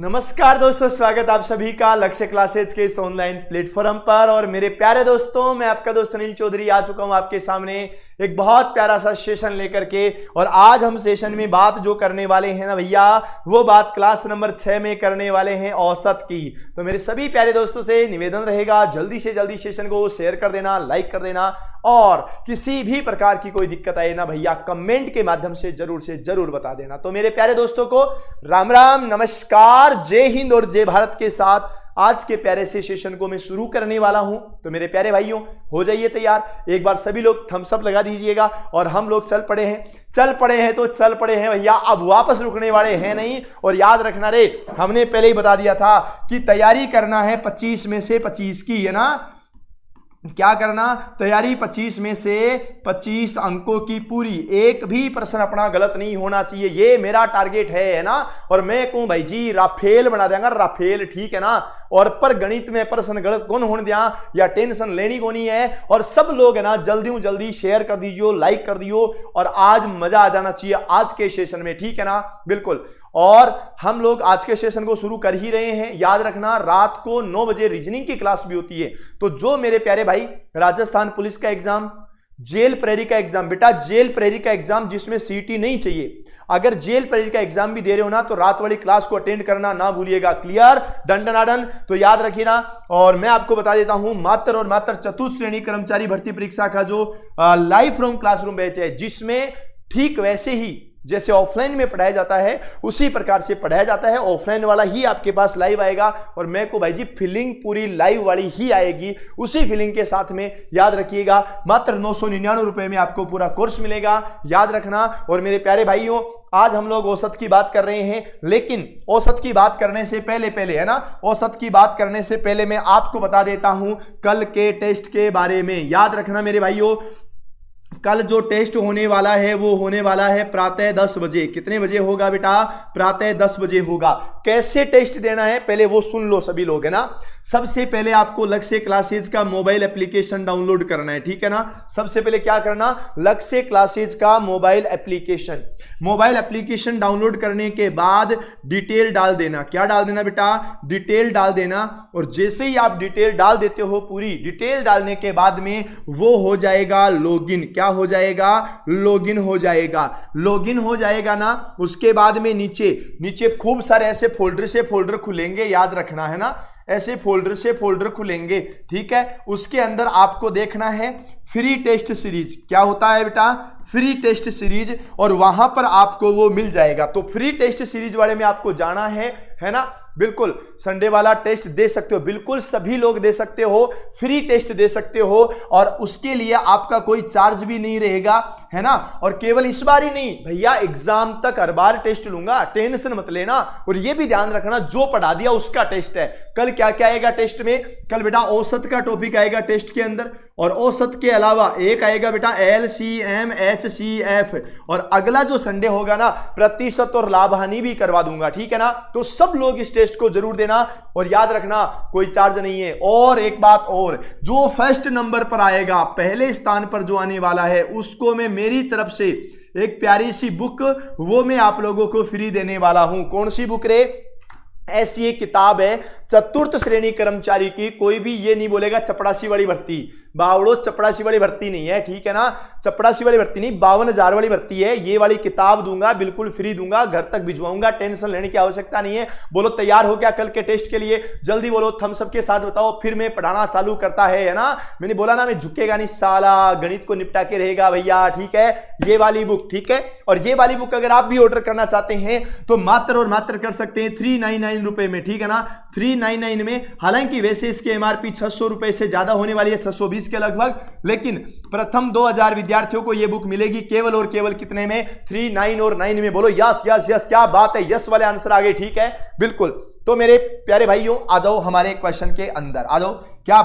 नमस्कार दोस्तों, स्वागत आप सभी का लक्ष्य क्लासेज के इस ऑनलाइन प्लेटफॉर्म पर। और मेरे प्यारे दोस्तों, मैं आपका दोस्त अनिल चौधरी आ चुका हूं आपके सामने एक बहुत प्यारा सा सेशन लेकर के। और आज हम सेशन में बात जो करने वाले हैं ना भैया, वो बात क्लास नंबर 6 में करने वाले हैं औसत की। तो मेरे सभी प्यारे दोस्तों से निवेदन रहेगा, जल्दी से जल्दी सेशन को शेयर कर देना, लाइक कर देना, और किसी भी प्रकार की कोई दिक्कत आए ना भैया कमेंट के माध्यम से जरूर बता देना। तो मेरे प्यारे दोस्तों को राम राम, नमस्कार, जय हिंद और जय भारत के साथ आज के प्यारे से सेशन को मैं शुरू करने वाला हूं। तो मेरे प्यारे भाइयों, हो जाइए तैयार। एक बार सभी लोग थम्स अप लगा दीजिएगा। और हम लोग चल पड़े हैं तो चल पड़े हैं भैया, अब वापस रुकने वाले हैं नहीं। और याद रखना रे, हमने पहले ही बता दिया था कि तैयारी करना है 25 में से 25 की, है ना। क्या करना? तैयारी 25 में से 25 अंकों की पूरी, एक भी प्रश्न अपना गलत नहीं होना चाहिए, ये मेरा टारगेट है ना। और मैं कहूं भाई जी राफेल बना देंगे, राफेल, ठीक है ना। और पर गणित में प्रश्न गलत कौन होने दिया, या टेंशन लेनी कोनी है। और सब लोग है ना जल्दी शेयर कर दीजिए, लाइक कर दियो, और आज मजा आ जाना चाहिए आज के सेशन में, ठीक है ना। बिल्कुल। और हम लोग आज के सेशन को शुरू कर ही रहे हैं। याद रखना, रात को 9 बजे रीजनिंग की क्लास भी होती है। तो जो मेरे प्यारे भाई राजस्थान पुलिस का एग्जाम, जेल प्रहरी का एग्जाम, बेटा जेल प्रहरी का एग्जाम जिसमें सीटी नहीं चाहिए, अगर जेल प्रहरी का एग्जाम भी दे रहे हो ना, तो रात वाली क्लास को अटेंड करना ना भूलिएगा। क्लियर? डन। तो याद रखिए ना। और मैं आपको बता देता हूं, मात्र और मात्र चतुर्थ श्रेणी कर्मचारी भर्ती परीक्षा का जो लाइव फ्रॉम क्लासरूम बैच है, जिसमें ठीक वैसे ही जैसे ऑफलाइन में पढ़ाया जाता है उसी प्रकार से पढ़ाया जाता है। ऑफलाइन वाला ही आपके पास लाइव आएगा, और मैं को भाई जी फीलिंग पूरी लाइव वाली ही आएगी, उसी फीलिंग के साथ में। याद रखिएगा, मात्र 999 रुपए में आपको पूरा कोर्स मिलेगा, याद रखना। और मेरे प्यारे भाइयों, आज हम लोग औसत की बात कर रहे हैं, लेकिन औसत की बात करने से पहले है ना, औसत की बात करने से पहले मैं आपको बता देता हूं कल के टेस्ट के बारे में। याद रखना मेरे भाइयों, कल जो टेस्ट होने वाला है वो होने वाला है प्रातः 10 बजे। कितने बजे होगा बेटा? प्रातः 10 बजे होगा। कैसे टेस्ट देना है पहले वो सुन लो सभी लोग, है ना। सबसे पहले आपको लक्ष्य क्लासेज का मोबाइल एप्लीकेशन डाउनलोड करना है, ठीक है ना। सबसे पहले क्या करना? लक्ष्य क्लासेज का मोबाइल एप्लीकेशन डाउनलोड करने के बाद डिटेल डाल देना। क्या डाल देना बेटा? डिटेल डाल देना। और जैसे ही आप डिटेल डाल देते हो, पूरी डिटेल डालने के बाद में वो हो जाएगा लॉगिन। क्या हो जाएगा? लॉगिन हो जाएगा ना। उसके बाद में नीचे खूब सारे ऐसे फोल्डर खुलेंगे, याद रखना, है ना। ऐसे फोल्डर खुलेंगे, ठीक है। उसके अंदर आपको देखना है फ्री टेस्ट सीरीज। क्या होता है बेटा? Free test series. और वहां पर आपको वो मिल जाएगा। तो फ्री टेस्ट सीरीज वाले में आपको जाना है ना। बिल्कुल, संडे वाला टेस्ट दे सकते हो, बिल्कुल सभी लोग दे सकते हो, फ्री टेस्ट दे सकते हो। और उसके लिए आपका कोई चार्ज भी नहीं रहेगा, है ना। और केवल इस बार ही नहीं भैया, एग्जाम तक हर बार टेस्ट लूंगा, टेंशन मत लेना। और ये भी ध्यान रखना, जो पढ़ा दिया उसका टेस्ट है। कल क्या क्या आएगा टेस्ट में? कल बेटा औसत का टॉपिक आएगा टेस्ट के अंदर, और औसत के अलावा एक आएगा बेटा LCM HCF। और अगला जो संडे होगा ना, प्रतिशत और लाभ हानि भी करवा दूंगा, ठीक है ना। तो सब लोग इस टेस्ट को जरूर देना। और याद रखना, कोई चार्ज नहीं है। और एक बात और, जो फर्स्ट नंबर पर आएगा, पहले स्थान पर जो आने वाला है, उसको मैं मेरी तरफ से एक प्यारी सी बुक वो मैं आप लोगों को फ्री देने वाला हूं। कौन सी बुक रे? ऐसी एक किताब है चतुर्थ श्रेणी कर्मचारी की। कोई भी ये नहीं बोलेगा चपड़ासी वाली भर्ती, बावड़ो चपड़ासी वाली भर्ती नहीं है, ठीक है ना। चपड़ासी वाली भर्ती नहीं, 52,000 वाली भर्ती है। ये वाली किताब दूंगा, बिल्कुल फ्री दूंगा, घर तक भिजवाऊंगा, टेंशन लेने की आवश्यकता नहीं है। बोलो तैयार हो क्या कल के टेस्ट के लिए? जल्दी बोलो, थम्स अप के साथ बताओ, फिर मैं पढ़ाना चालू करता है ना। मैंने बोला ना, मैं झुकेगा नहीं साला, गणित को निपटा के रहेगा भैया, ठीक है। ये वाली बुक, ठीक है। और ये वाली बुक अगर आप भी ऑर्डर करना चाहते हैं तो मात्र और मात्र कर सकते हैं 399 रुपए में, ठीक है ना। 399 में। हालांकि वैसे इसके MRP 600 रुपए से ज्यादा होने वाली है, 620 के लगभग। लेकिन प्रथम 2000 विद्यार्थियों को यह बुक मिलेगी केवल और केवल कितने में? 3 और 9 में। बोलो यस यस यस, क्या बात है, यस वाले आंसर आ गए, ठीक है। बिल्कुल। तो मेरे प्यारे भाइयों, आ जाओ हमारे क्वेश्चन के अंदर, आ जाओ। क्या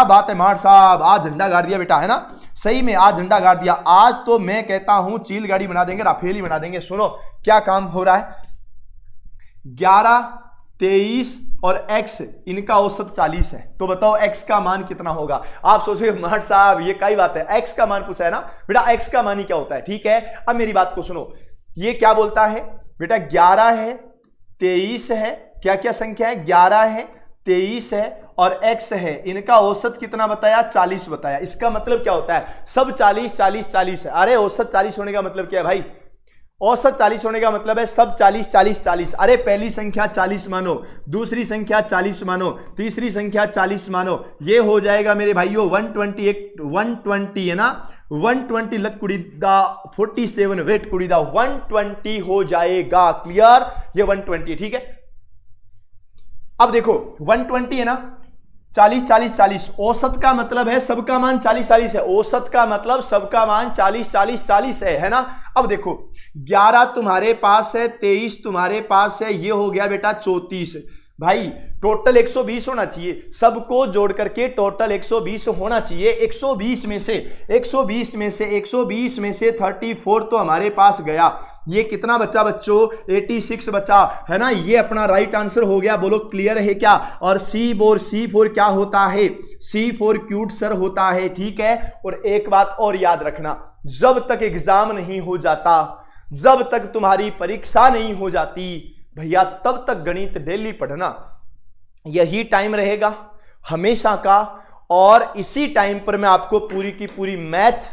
बात है मार साहब, आज झंडा गाड़ दिया बेटा, है ना। सही में आज झंडा गाड़ दिया। आज तो मैं कहता हूं चील गाड़ी बना देंगे, राफेल ही बना देंगे। सुनो क्या काम हो रहा है। 11, 23 और x, इनका औसत 40 है। तो बताओ x का मान कितना होगा? आप सोचोगे मार साहब ये क्या बात है, x का मान पूछा है ना बेटा, x का मान ही क्या होता है, ठीक है। अब मेरी बात को सुनो, ये क्या बोलता है बेटा, 11 है, 23 है क्या क्या संख्या है, 11 है, 23 है और x है। इनका औसत कितना बताया, 40 बताया। इसका मतलब क्या होता है, सब 40 40 40 है। अरे औसत 40 होने का मतलब क्या है भाई, औसत 40 होने का मतलब है सब 40 40 40। अरे पहली संख्या 40 मानो, दूसरी संख्या 40 मानो, तीसरी संख्या 40 मानो, ये हो जाएगा मेरे भाइयों 120 है ना, 120 लक कुड़ी दा 47 वेट कुड़ी दा 120 हो जाएगा। क्लियर, ये 120 ठीक है। अब देखो 120 है ना, 40 40 40, औसत का मतलब है सबका मान 40 40 है, औसत का मतलब सबका मान 40 40 40 है ना। अब देखो 11 तुम्हारे पास है, 23 तुम्हारे पास है, ये हो गया बेटा 34। भाई टोटल 120 होना चाहिए, सबको जोड़ करके टोटल 120 होना चाहिए। 120 में से 120 में से 34 तो हमारे पास गया, ये कितना बचा बच्चों, 86 बचा है ना। ये अपना राइट आंसर हो गया, बोलो क्लियर है क्या। और C4 क्या होता है, C4 क्यूट सर होता है, ठीक है। और एक बात और याद रखना, जब तक एग्जाम नहीं हो जाता, जब तक तुम्हारी परीक्षा नहीं हो जाती भैया, तब तक गणित डेली पढ़ना, यही टाइम रहेगा हमेशा का। और इसी टाइम पर मैं आपको पूरी की पूरी मैथ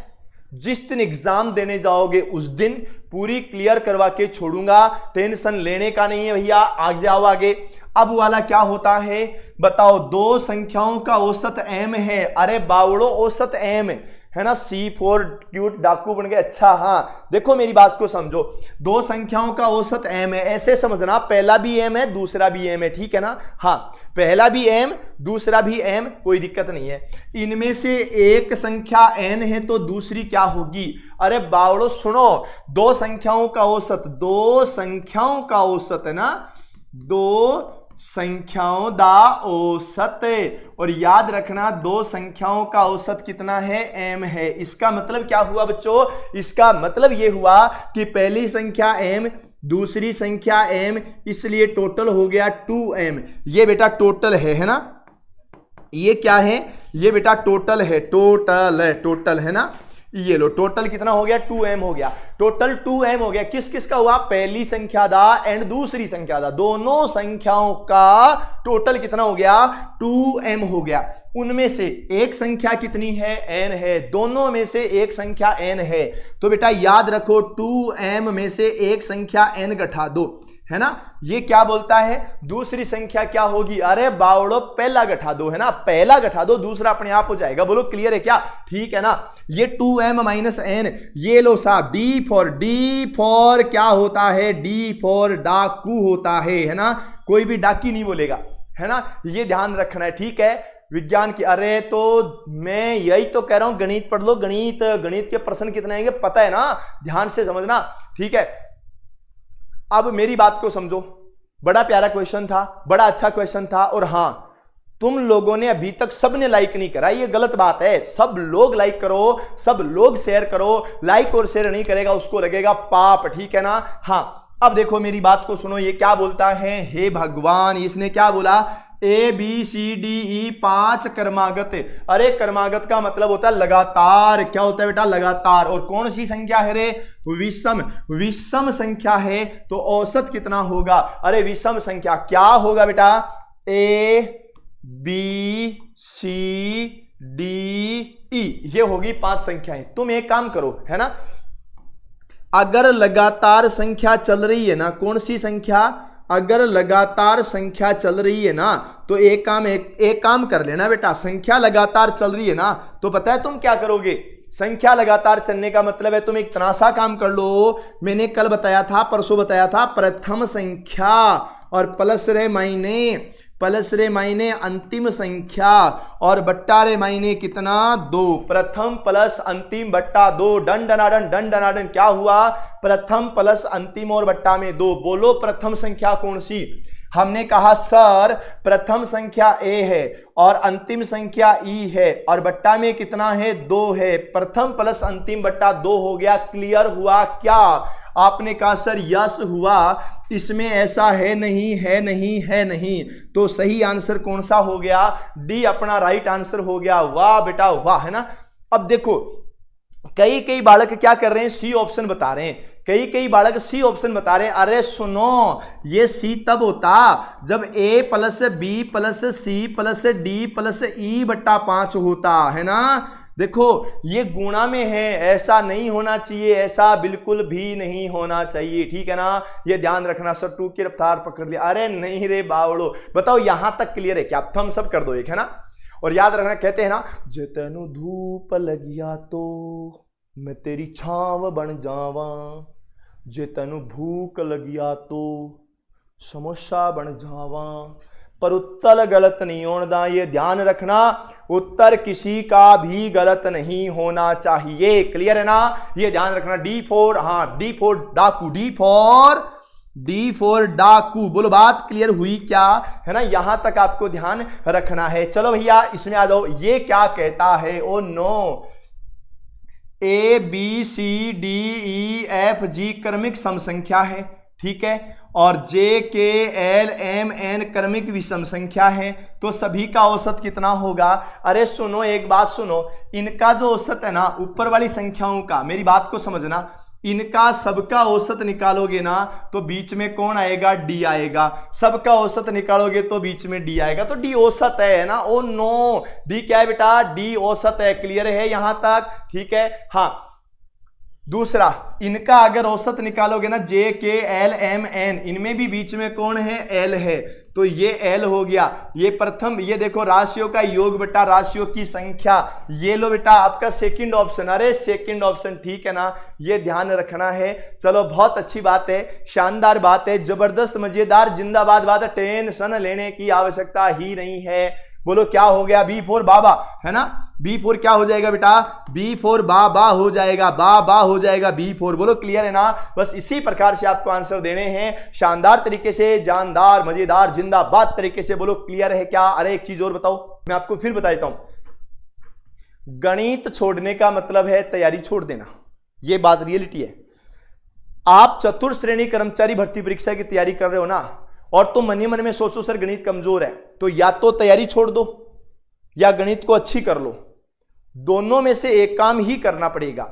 जिस दिन एग्जाम देने जाओगे उस दिन पूरी क्लियर करवा के छोड़ूंगा, टेंशन लेने का नहीं है भैया। आगे जाओ आगे। अब वाला क्या होता है बताओ, दो संख्याओं का औसत m है। अरे बावड़ो औसत m है ना, C4 क्यूट डाकू बन गए। अच्छा हाँ देखो मेरी बात को समझो, दो संख्याओं का औसत m है, ऐसे समझना, पहला भी m है दूसरा भी m है, ठीक है ना। हाँ पहला भी m दूसरा भी m, कोई दिक्कत नहीं है। इनमें से एक संख्या n है तो दूसरी क्या होगी। अरे बावड़ो सुनो, दो संख्याओं का औसत, दो संख्याओं का औसत है ना, दो संख्याओं दा औसत, और याद रखना दो संख्याओं का औसत कितना है, m है। इसका मतलब क्या हुआ बच्चों, इसका मतलब ये हुआ कि पहली संख्या m दूसरी संख्या m, इसलिए टोटल हो गया 2m। ये बेटा टोटल है ना, ये क्या है, ये बेटा टोटल है, टोटल है ना। ये लो टोटल कितना हो गया, 2m हो गया, टोटल 2m हो गया। किस किस का हुआ, पहली संख्या दा एंड दूसरी संख्या दा, दोनों संख्याओं का टोटल कितना हो गया, 2m हो गया। उनमें से एक संख्या कितनी है, n है, दोनों में से एक संख्या n है। तो बेटा याद रखो 2m में से एक संख्या n घटा दो, है ना। ये क्या बोलता है, दूसरी संख्या क्या होगी, अरे बावड़ो पहला घटा दो, है ना, पहला घटा दो, दूसरा अपने आप हो जाएगा। बोलो क्लियर है क्या, ठीक है ना। ये 2m माइनस n, ये लो साहब D फॉर क्या होता है, D फॉर डाकू होता है ना, कोई भी डाकी नहीं बोलेगा, है ना, ये ध्यान रखना है, ठीक है। विज्ञान की, अरे तो मैं यही तो कह रहा हूं, गणित पढ़ लो, गणित के प्रश्न कितने आएंगे पता है ना, ध्यान से समझना, ठीक है। अब मेरी बात को समझो, बड़ा प्यारा क्वेश्चन था, बड़ा अच्छा क्वेश्चन था। और हां तुम लोगों ने अभी तक सबने लाइक नहीं करा, ये गलत बात है। सब लोग लाइक करो, सब लोग शेयर करो, लाइक और शेयर नहीं करेगा उसको लगेगा पाप, ठीक है ना। हाँ अब देखो मेरी बात को सुनो, ये क्या बोलता है, हे भगवान, इसने क्या बोला, ABCDE 5 क्रमागत। अरे क्रमागत का मतलब होता है लगातार, क्या होता है बेटा, लगातार। और कौन सी संख्या है रे, विषम संख्या है, तो औसत कितना होगा, अरे विषम संख्या क्या होगा बेटा, ABCDE, ये होगी 5 संख्याएं। तुम एक काम करो, है ना, अगर लगातार संख्या चल रही है ना, कौन सी संख्या, अगर लगातार संख्या चल रही है ना, तो एक काम कर लेना बेटा, संख्या लगातार चल रही है ना, तो पता है तुम क्या करोगे, संख्या लगातार चलने का मतलब है तुम एक इतना सा काम कर लो, मैंने कल बताया था, परसों बताया था, प्रथम संख्या और प्लस रे मायने अंतिम संख्या और बट्टा रे मायने कितना, 2, प्रथम प्लस अंतिम बट्टा 2, डन डनाडन, क्या हुआ, प्रथम प्लस अंतिम और बट्टा में 2। बोलो प्रथम संख्या कौन सी, हमने कहा सर प्रथम संख्या A है और अंतिम संख्या E है और बट्टा में कितना है, 2 है, प्रथम प्लस अंतिम बट्टा 2 हो गया। क्लियर हुआ क्या, आपने कहा सर यस हुआ, इसमें ऐसा है नहीं, तो सही आंसर कौन सा हो गया, डी अपना राइट आंसर हो गया। वाह बेटा वाह, है ना। अब देखो कई बालक क्या कर रहे हैं, सी ऑप्शन बता रहे हैं, कई कई बालक सी ऑप्शन बता रहे हैं। अरे सुनो, ये सी तब होता जब a plus B plus C plus D plus E बट्टा 5 होता है ना। देखो ये गुणा में है, ऐसा नहीं होना चाहिए, ऐसा बिल्कुल भी नहीं होना चाहिए, ठीक है ना। ये ध्यान रखना। सर 2 की रफ्तार पकड़ लिया, अरे नहीं रे बावड़ो। बताओ यहां तक क्लियर है क्या? थम सब कर दो एक, है ना। और याद रखना, कहते हैं ना, जे तेनू धूप लगिया तो मैं तेरी छांव बन जावा, जे तेनू भूख लगिया तो समोसा बन जावा। पर उत्तर गलत नहीं होना, ये ध्यान रखना, उत्तर किसी का भी गलत नहीं होना चाहिए। क्लियर है ना, ये ध्यान रखना। D4, हाँ D4 डाकू, D4 डाकू। बोलो बात क्लियर हुई क्या, है ना। यहां तक आपको ध्यान रखना है। चलो भैया इसमें आ जाओ। ये क्या कहता है? ओ नो, ABCDEFG क्रमिक सम संख्या है, ठीक है। और JKLMN क्रमिक विषम संख्या है, तो सभी का औसत कितना होगा? अरे सुनो एक बात सुनो, इनका जो औसत है ना, ऊपर वाली संख्याओं का, मेरी बात को समझना, इनका सबका औसत निकालोगे ना तो बीच में कौन आएगा? D आएगा। सबका औसत निकालोगे तो बीच में D आएगा, तो D औसत है ना। ओ नो, D क्या है बेटा? D औसत है। क्लियर है यहां तक? ठीक है। हाँ दूसरा, इनका अगर औसत निकालोगे ना, JKLMN, इनमें भी बीच में कौन है? L है, तो ये L हो गया। ये प्रथम, ये देखो राशियों का योग बटा राशियों की संख्या, ये लो बेटा आपका सेकंड ऑप्शन। अरे सेकंड ऑप्शन, ठीक है ना, ये ध्यान रखना है। चलो बहुत अच्छी बात है, शानदार बात है, जबरदस्त मजेदार जिंदाबाद बात है। टेंशन लेने की आवश्यकता ही नहीं है। बोलो क्या हो गया? B4 बाबा, है ना। B4 क्या हो जाएगा बेटा? B4 बाबा हो जाएगा, बाबा हो जाएगा B4। बोलो क्लियर है ना। बस इसी प्रकार से आपको आंसर देने हैं, शानदार तरीके से, जानदार मजेदार जिंदाबाद तरीके से। बोलो क्लियर है क्या? अरे एक चीज और बताओ, मैं आपको फिर बता देता हूं। गणित छोड़ने का मतलब है तैयारी छोड़ देना, यह बात रियलिटी है। आप चतुर्थ श्रेणी कर्मचारी भर्ती परीक्षा की तैयारी कर रहे हो ना, और तुम मन ही मन में सोचो सर गणित कमजोर है, तो या तो तैयारी छोड़ दो या गणित को अच्छी कर लो, दोनों में से एक काम ही करना पड़ेगा।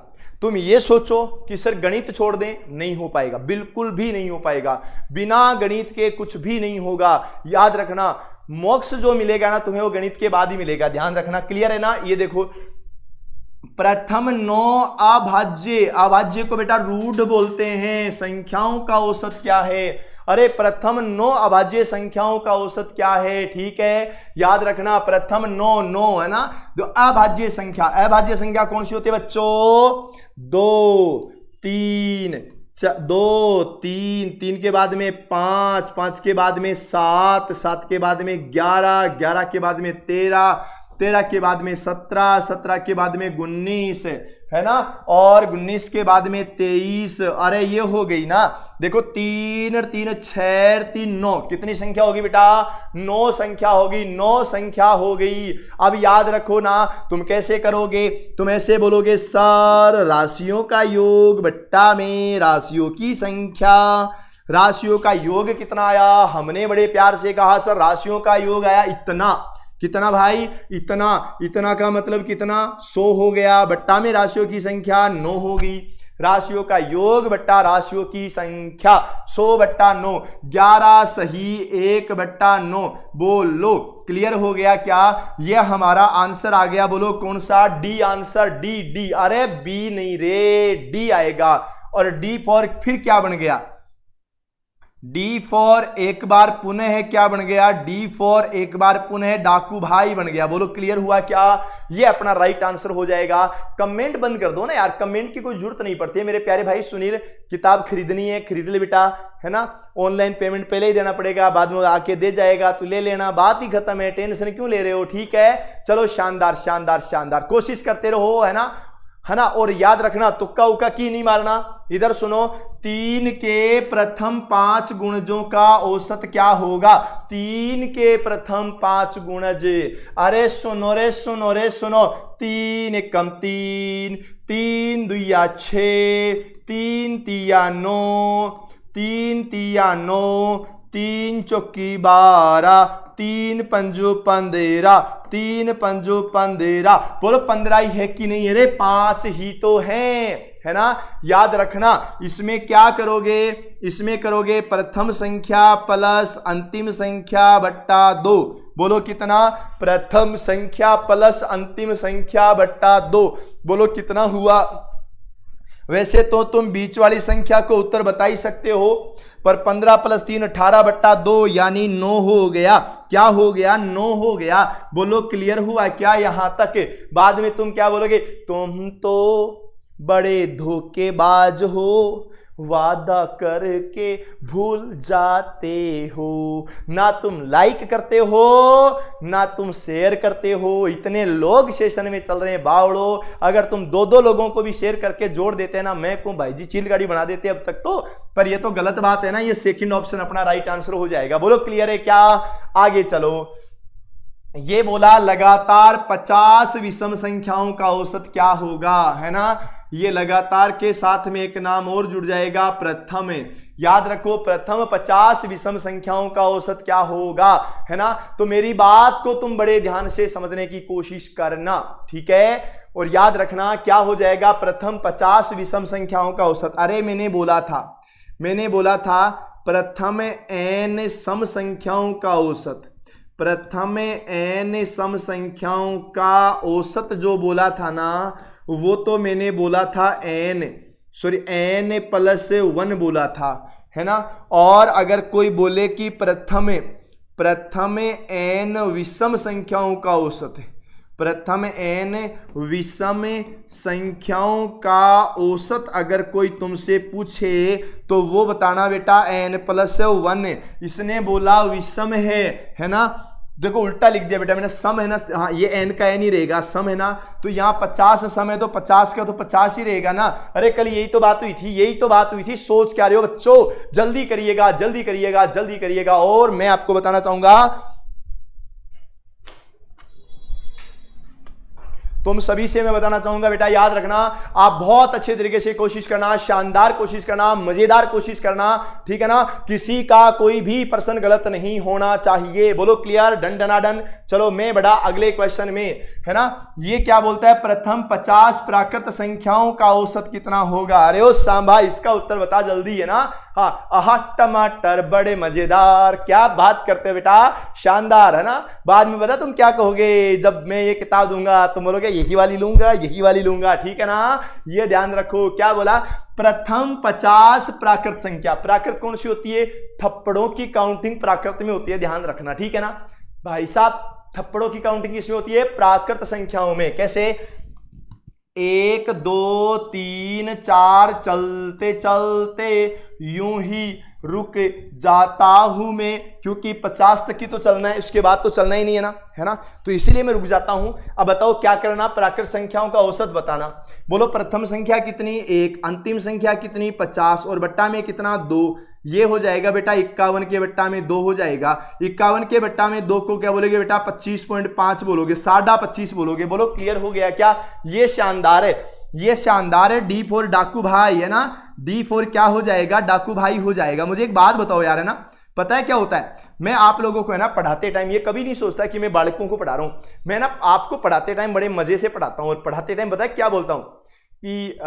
तुम ये सोचो कि सर गणित छोड़ दें, नहीं हो पाएगा, बिल्कुल भी नहीं हो पाएगा। बिना गणित के कुछ भी नहीं होगा। याद रखना, मोक्ष जो मिलेगा ना तुम्हें, वो गणित के बाद ही मिलेगा। ध्यान रखना। क्लियर है ना। ये देखो, प्रथम 9 अभाज्य, अभाज्य को बेटा रूट बोलते हैं। संख्याओं का औसत क्या है? अरे प्रथम 9 अभाज्य संख्याओं का औसत क्या है? ठीक है, याद रखना, प्रथम 9 है ना। जो अभाज्य संख्या, अभाज्य संख्या कौन सी होती है बच्चों? 2 3 2 3 3 के बाद में 5 5 के बाद में 7 7 के बाद में 11 11 के बाद में 13 13 के बाद में 17 17 के बाद में 19, है ना, और 19 के बाद में 23। अरे ये हो गई ना। देखो 3 और 3 6 3 9, कितनी संख्या होगी बेटा? 9 संख्या होगी, 9 संख्या हो गई। अब याद रखो ना, तुम कैसे करोगे? तुम ऐसे बोलोगे, सर राशियों का योग बट्टा में राशियों की संख्या। राशियों का योग कितना आया? हमने बड़े प्यार से कहा सर राशियों का योग आया इतना। कितना भाई? इतना। इतना का मतलब कितना? 100 हो गया। बट्टा में राशियों की संख्या 9 होगी। राशियों का योग बट्टा राशियों की संख्या 100 बट्टा 9, 11 सही 1 बट्टा 9। बोलो क्लियर हो गया क्या? यह हमारा आंसर आ गया। बोलो कौन सा? D answer, D D. अरे बी नहीं रे, डी आएगा। और डी फॉर फिर क्या बन गया? डी फॉर एक बार पुनः क्या बन गया? डी फॉर एक बार पुनः डाकू भाई बन गया। बोलो क्लियर हुआ क्या? ये अपना राइट आंसर हो जाएगा। कमेंट बंद कर दो ना यार, कमेंट की कोई जरूरत नहीं पड़ती है। मेरे प्यारे भाई सुनील, किताब खरीदनी है खरीद ले बेटा, है ना। ऑनलाइन पेमेंट पहले ही देना पड़ेगा, बाद में आके दे जाएगा तो ले लेना, बात ही खत्म है। टेंशन क्यों ले रहे हो? ठीक है, चलो शानदार शानदार शानदार, कोशिश करते रहो, है ना, है ना। और याद रखना, तुक्का उक्का की नहीं मारना। इधर सुनो, 3 के प्रथम 5 गुणजों का औसत क्या होगा? 3 के प्रथम 5 गुणज। अरे सुनो रे सुनो रे सुनो, 3 एकम 3, 3 दुइया 6, 3 तिया 9, 3 तिया 9, 3 चौकी 12, 3 पंजू 15, 3 पंजो 15, बोलो 15 ही है कि नहीं? अरे 5 ही तो है ना? याद रखना, इसमें क्या करोगे? इसमें करोगे प्रथम संख्या प्लस अंतिम संख्या बट्टा 2। बोलो कितना? प्रथम संख्या प्लस अंतिम संख्या बट्टा 2। बोलो कितना हुआ? वैसे तो तुम बीच वाली संख्या को उत्तर बता ही सकते हो, पर 15 प्लस 3 18 बट्टा 2 यानी 9 हो गया। क्या हो गया? 9 हो गया। बोलो क्लियर हुआ क्या यहां तक? बाद में तुम क्या बोलोगे? तुम तो बड़े धोखेबाज हो, वादा करके भूल जाते हो, ना तुम लाइक करते हो ना तुम शेयर करते हो। इतने लोग सेशन में चल रहे हैं बावड़ो, अगर तुम 2-2 लोगों को भी शेयर करके जोड़ देते ना, मैं कहूं भाई जी चिल गाड़ी बना देते अब तक तो। पर ये तो गलत बात है ना, ये सेकंड ऑप्शन अपना राइट आंसर हो जाएगा। बोलो क्लियर है क्या? आगे चलो। ये बोला लगातार 50 विषम संख्याओं का औसत क्या होगा, है ना? ये लगातार के साथ में एक नाम और जुड़ जाएगा, प्रथम। याद रखो, प्रथम 50 विषम संख्याओं का औसत क्या होगा, है ना? तो मेरी बात को तुम बड़े ध्यान से समझने की कोशिश करना, ठीक है? और याद रखना क्या हो जाएगा? प्रथम 50 विषम संख्याओं का औसत। अरे मैंने बोला था प्रथम n सम संख्याओं का औसत। प्रथम n सम संख्याओं का औसत जो बोला था ना, वो तो मैंने बोला था n प्लस 1 बोला था, है ना? और अगर कोई बोले कि प्रथम n विषम संख्याओं का औसत है, प्रथम n विषम संख्याओं का औसत अगर कोई तुमसे पूछे तो वो बताना बेटा n प्लस 1। इसने बोला विषम है ना? देखो उल्टा लिख दिया बेटा मैंने, सम है ना, हाँ ये n का n ही रहेगा, सम है ना, तो यहाँ 50 सम है तो 50 का तो 50 ही रहेगा ना। अरे कल यही तो बात हुई थी, सोच क्या रहे हो बच्चों? जल्दी करिएगा। और मैं आपको बताना चाहूंगा, तुम सभी से मैं बताना चाहूंगा बेटा, याद रखना, आप बहुत अच्छे तरीके से कोशिश करना, शानदार कोशिश करना, मजेदार कोशिश करना, ठीक है ना? किसी का कोई भी प्रश्न गलत नहीं होना चाहिए। बोलो क्लियर? Done डना done. चलो मैं बड़ा अगले क्वेश्चन में, है ना? ये क्या बोलता है? प्रथम 50 प्राकृत संख्याओं का औसत कितना होगा? अरे ओ सांभा, इसका उत्तर बता जल्दी, है ना? हाँ, आहा टमाटर बड़े मजेदार, क्या बात करते हो बेटा, शानदार, है ना? बाद में बता तुम क्या कहोगे जब मैं ये किताब दूंगा, तुम बोलोगे यही वाली लूंगा, ठीक है ना? ये ध्यान रखो। क्या बोला? प्रथम 50 प्राकृत संख्या। प्राकृत कौन सी होती है? थप्पड़ों की काउंटिंग प्राकृत में होती है, ध्यान रखना, ठीक है ना भाई साहब? थप्पड़ों की काउंटिंग किसमें होती है? प्राकृत संख्याओं में। कैसे? 1 2 3 4 चलते चलते यूं ही रुक जाता हूं मैं, क्योंकि 50 तक की तो चलना है, उसके बाद तो चलना ही नहीं है ना, है ना? तो इसीलिए मैं रुक जाता हूं। अब बताओ क्या करना? प्राकृत संख्याओं का औसत बताना। बोलो प्रथम संख्या कितनी? 1, अंतिम संख्या कितनी? 50, और बट्टा में कितना? 2। ये हो जाएगा बेटा 51 के बट्टा में 2 हो जाएगा। 51 के बट्टा में 2 को क्या बोलोगे बेटा? 25.5 बोलोगे, 25.5 बोलोगे। बोलो क्लियर हो गया क्या? ये शानदार है। डी फॉर डाकू भाई, है ना? डी फॉर क्या हो जाएगा? डाकू भाई हो जाएगा। मुझे एक बात बताओ यार, है ना? पता है क्या होता है? मैं आप लोगों को, है ना, पढ़ाते टाइम ये कभी नहीं सोचता कि मैं बालकों को पढ़ा रहा हूं। मैं ना आपको पढ़ाते टाइम बड़े मजे से पढ़ाता हूं, और पढ़ाते टाइम पता है क्या बोलता हूं कि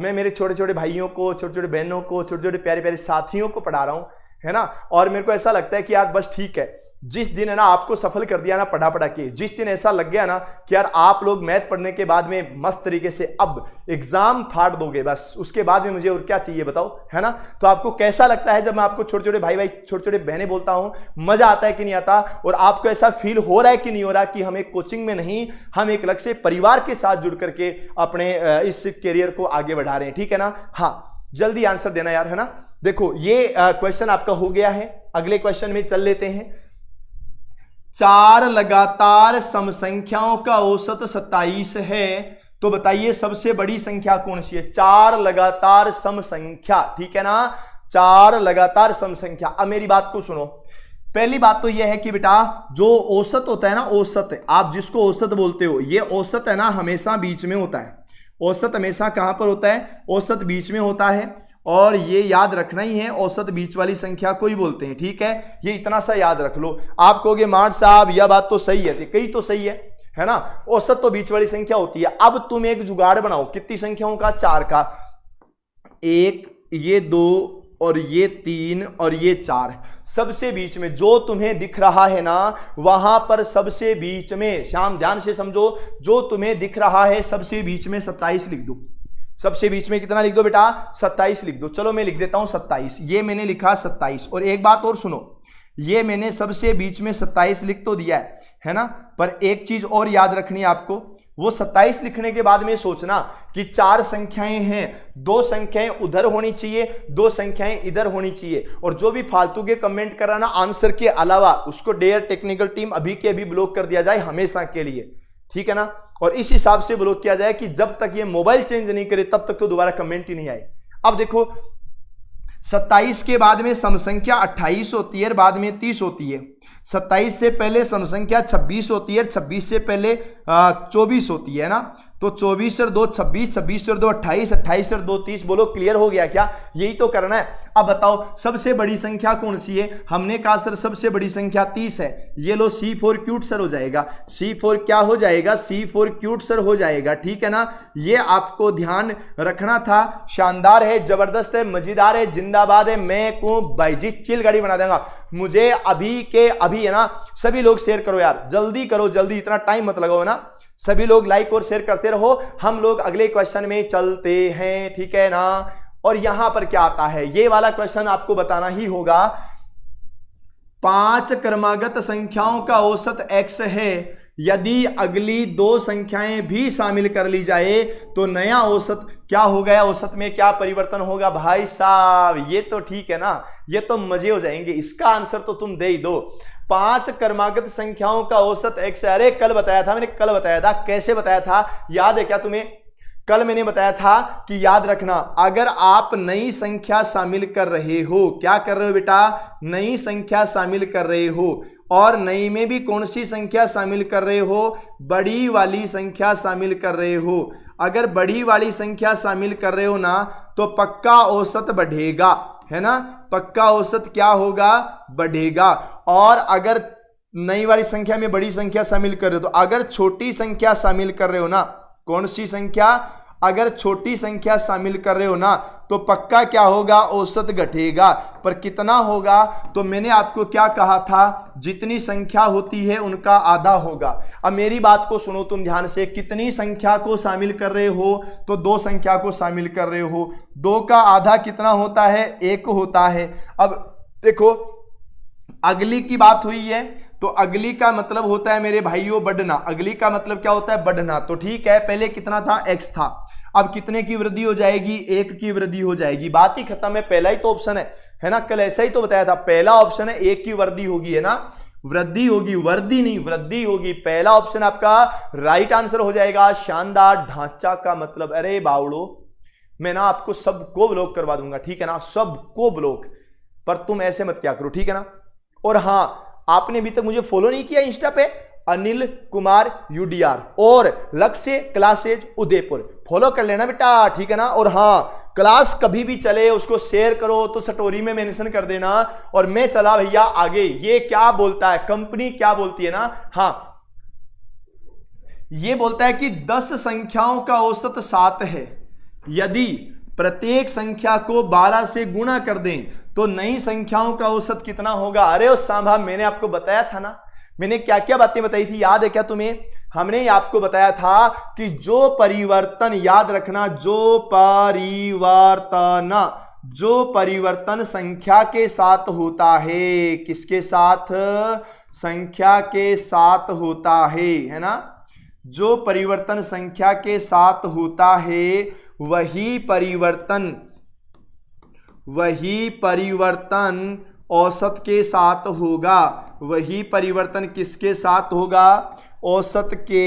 मैं मेरे छोटे छोटे भाइयों को, छोटे छोटे बहनों को, छोटे छोटे प्यारे प्यारे साथियों को पढ़ा रहा हूं, है ना? और मेरे को ऐसा लगता है कि यार बस ठीक है, जिस दिन है ना आपको सफल कर दिया ना पढ़ा के, जिस दिन ऐसा लग गया ना कि यार आप लोग मैथ पढ़ने के बाद में मस्त तरीके से अब एग्जाम फाड़ दोगे, बस उसके बाद में मुझे और क्या चाहिए बताओ, है ना? तो आपको कैसा लगता है जब मैं आपको छोटे छोटे भाई छोटे छोटे बहनें बोलता हूं? मजा आता है कि नहीं आता? और आपको ऐसा फील हो रहा है कि नहीं हो रहा कि हम एक कोचिंग में नहीं, हम एक अलग से परिवार के साथ जुड़ करके अपने इस करियर को आगे बढ़ा रहे हैं, ठीक है ना? हाँ, जल्दी आंसर देना यार, है ना? देखो ये क्वेश्चन आपका हो गया है। अगले क्वेश्चन में चल लेते हैं। 4 लगातार सम संख्याओं का औसत 27 है, तो बताइए सबसे बड़ी संख्या कौन सी है? 4 लगातार सम संख्या, ठीक है ना? 4 लगातार सम संख्या। अब मेरी बात को सुनो। पहली बात तो यह है कि बेटा जो औसत होता है ना, औसत, आप जिसको औसत बोलते हो, ये औसत है ना हमेशा बीच में होता है। औसत हमेशा कहां पर होता है? औसत बीच में होता है। और ये याद रखना ही है, औसत बीच वाली संख्या को ही बोलते हैं, ठीक है। ये इतना सा याद रख लो। आप कहोगे मार्ट साहब यह बात तो सही है, कई तो सही है ना, औसत तो बीच वाली संख्या होती है। अब तुम एक जुगाड़ बनाओ, कितनी संख्याओं का, 4 का, 1, ये 2 और ये 3 और ये 4, सबसे बीच में जो तुम्हें दिख रहा है ना, वहां पर सबसे बीच में, श्याम ध्यान से समझो, जो तुम्हें दिख रहा है सबसे बीच में 27 लिख दो। सबसे बीच में कितना लिख दो बेटा, 27 लिख दो। चलो मैं लिख देता हूं 27, ये मैंने लिखा 27। और एक बात और सुनो, ये मैंने सबसे बीच में 27 लिख तो दिया है ना, पर एक चीज और याद रखनी है आपको, वो 27 लिखने के बाद में सोचना कि 4 संख्याएं हैं, 2 संख्याएं उधर होनी चाहिए, 2 संख्याएं इधर होनी चाहिए। और जो भी फालतू के कमेंट कराना आंसर के अलावा, उसको डेयर टेक्निकल टीम अभी के अभी ब्लॉक कर दिया जाए हमेशा के लिए, ठीक है ना। और इस हिसाब से ब्लॉक किया जाए कि जब तक ये मोबाइल चेंज नहीं करे तब तक तो दोबारा कमेंट ही नहीं आए। अब देखो 27 के बाद में सम संख्या 28 होती है, बाद में 30 होती है। 27 से पहले सम संख्या 26 होती है, 26 से पहले 24 होती है ना। तो 24 और 2 26, 26 और 2 28, 28 और 2 30। बोलो क्लियर हो गया क्या? यही तो करना है। अब बताओ सबसे बड़ी संख्या कौन सी है? हमने कहा सर सबसे बड़ी संख्या 30 है। ये लो C4 क्यूट सर हो जाएगा। C4 क्या हो जाएगा? C4 क्यूट सर हो जाएगा, ठीक है ना। ये आपको ध्यान रखना था। शानदार है, जबरदस्त है, मजेदार है, जिंदाबाद है। मैं को बाईजी चिल गाड़ी बना देगा। मुझे अभी के अभी है ना, सभी लोग शेयर करो यार, जल्दी करो, जल्दी, इतना टाइम मत लगाओ ना। सभी लोग लाइक और शेयर करते रहो। हम लोग अगले क्वेश्चन में चलते हैं, ठीक है ना। और यहां पर क्या आता है, ये वाला क्वेश्चन आपको बताना ही होगा। 5 क्रमागत संख्याओं का औसत x है। यदि अगली 2 संख्याएं भी शामिल कर ली जाए तो नया औसत क्या हो गया? औसत में क्या परिवर्तन होगा? भाई साहब ये तो ठीक है ना, ये तो मजे हो जाएंगे। इसका आंसर तो तुम दे ही दो। 5 क्रमागत संख्याओं का औसत x। अरे कल बताया था मैंने, कल बताया था। कैसे बताया था याद है क्या तुम्हें? कल मैंने बताया था कि याद रखना, अगर आप नई संख्या शामिल कर रहे हो, क्या कर रहे हो बेटा? नई संख्या शामिल कर रहे हो। और नई में भी कौन सी संख्या शामिल कर रहे हो? बड़ी वाली संख्या शामिल कर रहे हो। अगर बड़ी वाली संख्या शामिल कर रहे हो ना, तो पक्का औसत बढ़ेगा, है ना। पक्का औसत क्या होगा? बढ़ेगा। और अगर नई वाली संख्या में बड़ी संख्या शामिल कर रहे हो, तो अगर छोटी संख्या शामिल कर रहे हो ना, कौन सी संख्या? अगर छोटी संख्या शामिल कर रहे हो ना, तो पक्का क्या होगा? औसत घटेगा। पर कितना होगा? तो मैंने आपको क्या कहा था, जितनी संख्या होती है उनका आधा होगा। अब मेरी बात को सुनो तुम ध्यान से। कितनी संख्या को शामिल कर रहे हो? तो 2 संख्या को शामिल कर रहे हो। 2 का आधा कितना होता है? 1 होता है। अब देखो अगली की बात हुई है, तो अगली का मतलब होता है मेरे भाइयों बढ़ना। अगली का मतलब क्या होता है? बढ़ना। तो ठीक है, पहले कितना था? x था। अब कितने की वृद्धि हो जाएगी? 1 की वृद्धि हो जाएगी। बात ही खत्म है। पहला ही तो ऑप्शन है ना, कल ऐसा ही तो बताया था। पहला ऑप्शन है 1 की वृद्धि होगी, है ना। वृद्धि होगी, वृद्धि नहीं, वृद्धि होगी। पहला ऑप्शन आपका राइट आंसर हो जाएगा। शानदार। ढांचा का मतलब, अरे बावड़ो, मैं ना आपको सबको ब्लॉक करवा दूंगा, ठीक है ना, सबको ब्लॉक। पर तुम ऐसे मत क्या करो, ठीक है ना। और हाँ, आपने अभी तक मुझे फॉलो नहीं किया इंस्टा पे, अनिल कुमार UDR और लक्ष्य क्लासेज उदयपुर, फॉलो कर लेना बेटा, ठीक है ना। और हाँ, क्लास कभी भी चले उसको शेयर करो तो स्टोरी में मेंशन कर देना। और मैं चला भैया आगे। ये क्या बोलता है, कंपनी क्या बोलती है ना, हाँ, ये बोलता है कि 10 संख्याओं का औसत 7 है। यदि प्रत्येक संख्या को 12 से गुणा कर दें तो नई संख्याओं का औसत कितना होगा? अरे ओ सांभा, मैंने आपको बताया था ना, मैंने क्या क्या बातें बताई थी, याद है क्या तुम्हें? हमने आपको बताया था कि जो परिवर्तन, याद रखना, जो परिवर्तन संख्या के साथ होता है, किसके साथ? संख्या के साथ होता है ना। जो परिवर्तन संख्या के साथ होता है, वही परिवर्तन औसत के साथ होगा। वही परिवर्तन किसके साथ होगा? औसत के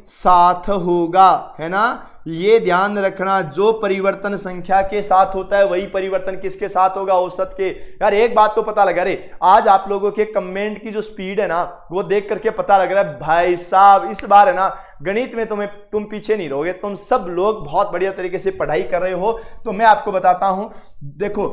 साथ होगा, है ना। ये ध्यान रखना, जो परिवर्तन संख्या के साथ होता है वही परिवर्तन किसके साथ होगा, औसत के। यार एक बात तो पता लगा रे, आज आप लोगों के कमेंट की जो स्पीड है ना वो देख करके पता लग रहा है भाई साहब इस बार है ना गणित में तुम पीछे नहीं रहोगे, तुम सब लोग बहुत बढ़िया तरीके से पढ़ाई कर रहे हो। तो मैं आपको बताता हूं, देखो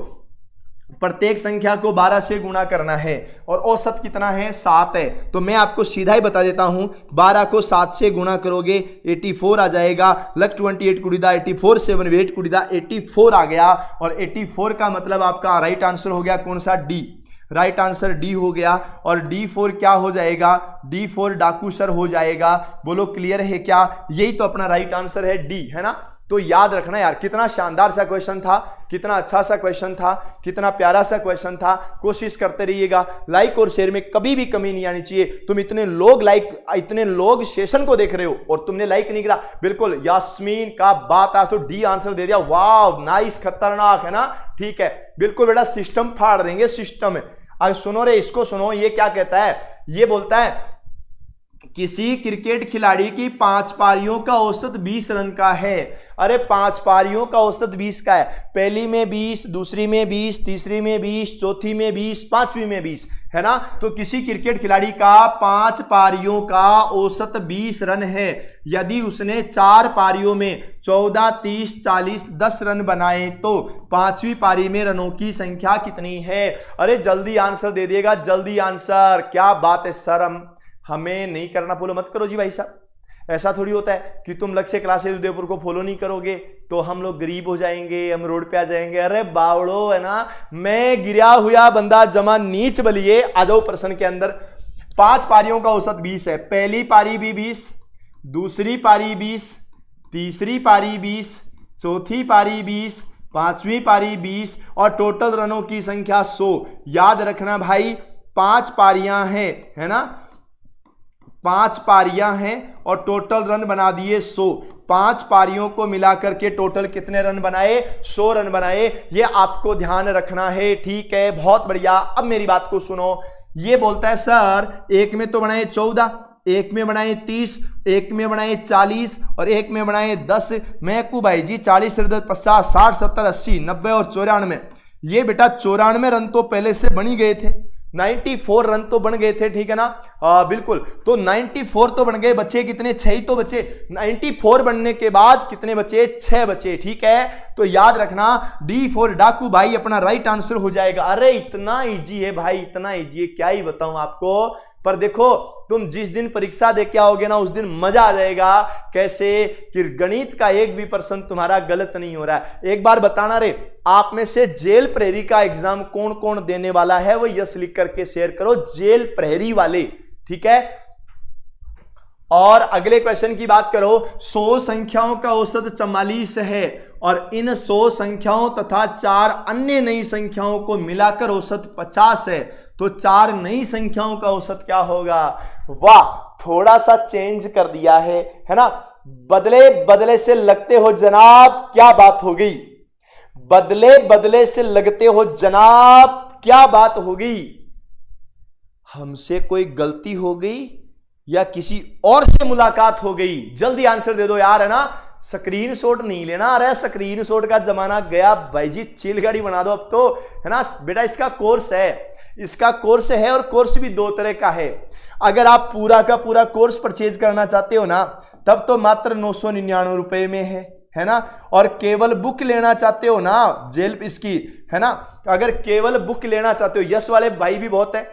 प्रत्येक संख्या को 12 से गुणा करना है और औसत कितना है 7 है। तो मैं आपको सीधा ही बता देता हूं, 12 को 7 से गुणा करोगे 84 आ जाएगा। लग 28 कुड़ीदा 84 7 8 कुड़ीदा 84 आ गया। और 84 का मतलब आपका राइट आंसर हो गया कौन सा, डी। राइट आंसर डी हो गया। और D4 क्या हो जाएगा, D4 डाकू सर हो जाएगा। बोलो क्लियर है क्या, यही तो अपना राइट आंसर है डी, है ना। तो याद रखना यार, कितना शानदार सा क्वेश्चन था, कितना अच्छा सा क्वेश्चन था, कितना प्यारा सा क्वेश्चन था। कोशिश करते रहिएगा, लाइक और शेयर में कभी भी कमी नहीं आनी चाहिए। तुम इतने लोग सेशन को देख रहे हो और तुमने लाइक नहीं करा, बिल्कुल यास्मीन का बात आज तो डी आंसर दे दिया, वाह नाइस, खतरनाक है ना। ठीक है, बिल्कुल बेटा सिस्टम फाड़ देंगे, सिस्टम है। अब सुनो रे, इसको सुनो, ये क्या कहता है, ये बोलता है किसी क्रिकेट खिलाड़ी की 5 पारियों का औसत 20 रन का है। अरे 5 पारियों का औसत 20 का है, पहली में 20, दूसरी में 20, तीसरी में 20, चौथी में 20, पांचवी में 20, है ना। तो किसी क्रिकेट खिलाड़ी का 5 पारियों का औसत 20 रन है। यदि उसने 4 पारियों में 14, 30, 40, 10 रन बनाए तो 5वीं पारी में रनों की संख्या कितनी है। अरे जल्दी आंसर दे दिएगा, जल्दी आंसर। क्या बात है सर, हमें नहीं करना फॉलो मत करो जी भाई साहब। ऐसा थोड़ी होता है कि तुम लक्ष्य क्लासेस उदयपुर को फॉलो नहीं करोगे तो हम लोग गरीब हो जाएंगे, हम रोड पे आ जाएंगे। अरे बावड़ो, है ना, मैं गिरा हुआ बंदा जमा नीच बलिए। आ जाओ प्रश्न के अंदर। 5 पारियों का औसत 20 है, पहली पारी भी 20, दूसरी पारी 20, तीसरी पारी 20, चौथी पारी 20, पांचवी पारी 20 और टोटल रनों की संख्या 100। याद रखना भाई 5 पारियां हैं, है ना, 5 पारियां हैं और टोटल रन बना दिए 100। 5 पारियों को मिलाकर के टोटल कितने रन बनाए, 100 रन बनाए। ये आपको ध्यान रखना है, ठीक है, बहुत बढ़िया। अब मेरी बात को सुनो, ये बोलता है सर एक में तो बनाए 14, एक में बनाए 30, एक में बनाए 40 और एक में बनाए 10। मैं को भाई जी 40, 50, 60, 70, 80, 90 और 94। ये बेटा 94 रन तो पहले से बनी गए थे, 94 रन तो बन गए थे, ठीक है ना। बिल्कुल, तो 94 तो बन गए, बचे कितने, 6 ही तो बचे। 94 बनने के बाद कितने बचे, 6 बचे, ठीक है। तो याद रखना D4 डाकू भाई अपना राइट आंसर हो जाएगा। अरे इतना इजी है भाई, इतना इजी है, क्या ही बताऊं आपको। पर देखो तुम जिस दिन परीक्षा दे के आओगे ना उस दिन मजा आ जाएगा, कैसे कि गणित का एक भी प्रश्न तुम्हारा गलत नहीं हो रहा है। एक बार बताना रे, आप में से जेल प्रहरी का एग्जाम कौन कौन देने वाला है वो यस लिख करके शेयर करो, जेल प्रहरी वाले, ठीक है। और अगले क्वेश्चन की बात करो, 100 संख्याओं का औसत 44 है और इन 100 संख्याओं तथा 4 अन्य नई संख्याओं को मिलाकर औसत 50 है, तो 4 नई संख्याओं का औसत क्या होगा। वाह, थोड़ा सा चेंज कर दिया है ना। बदले बदले से लगते हो जनाब, क्या बात हो गई, बदले बदले से लगते हो जनाब, क्या बात हो गई। हमसे कोई गलती हो गई या किसी और से मुलाकात हो गई, जल्दी आंसर दे दो यार, है ना। स्क्रीनशॉट नहीं लेना, अरे स्क्रीनशॉट का जमाना गया भाई जी, चिल गाड़ी बना दो अब तो, है ना। बेटा इसका कोर्स है, इसका कोर्स है और कोर्स भी 2 तरह का है। अगर आप पूरा का पूरा कोर्स परचेज करना चाहते हो ना तब तो मात्र 999 रुपए में है ना। और केवल बुक लेना चाहते हो ना, जेल इसकी, है ना, अगर केवल बुक लेना चाहते हो, यस वाले भाई भी बहुत है,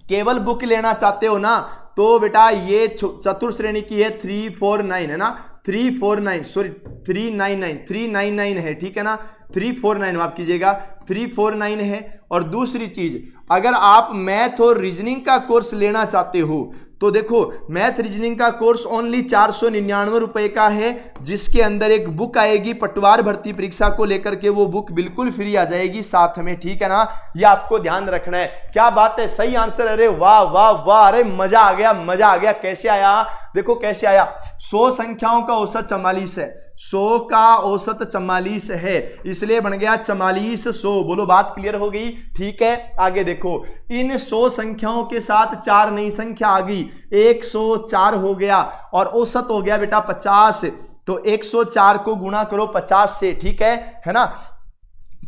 केवल बुक लेना चाहते हो ना तो बेटा ये चतुर्थ श्रेणी की है 349, है ना, 349 सॉरी 399 है, ठीक है ना, 349 माफ कीजिएगा, 349 है। और दूसरी चीज, अगर आप मैथ और रीजनिंग का कोर्स लेना चाहते हो तो देखो मैथ रीजनिंग का कोर्स ओनली 499 रुपए का है, जिसके अंदर एक बुक आएगी पटवार भर्ती परीक्षा को लेकर के, वो बुक बिल्कुल फ्री आ जाएगी साथ में, ठीक है ना। ये आपको ध्यान रखना है। क्या बात है, सही आंसर। अरे वाह वाह वाह, अरे मजा आ गया, मजा आ गया। कैसे आया, देखो कैसे आया। 100 संख्याओं का औसत 44 है, 100 का औसत 44 है, इसलिए बन गया 44 100। बोलो बात क्लियर हो गई, ठीक है। आगे देखो, इन 100 संख्याओं के साथ 4 नई संख्या आ गई, 104 हो गया और औसत हो गया बेटा 50। तो 104 को गुणा करो 50 से, ठीक है ना।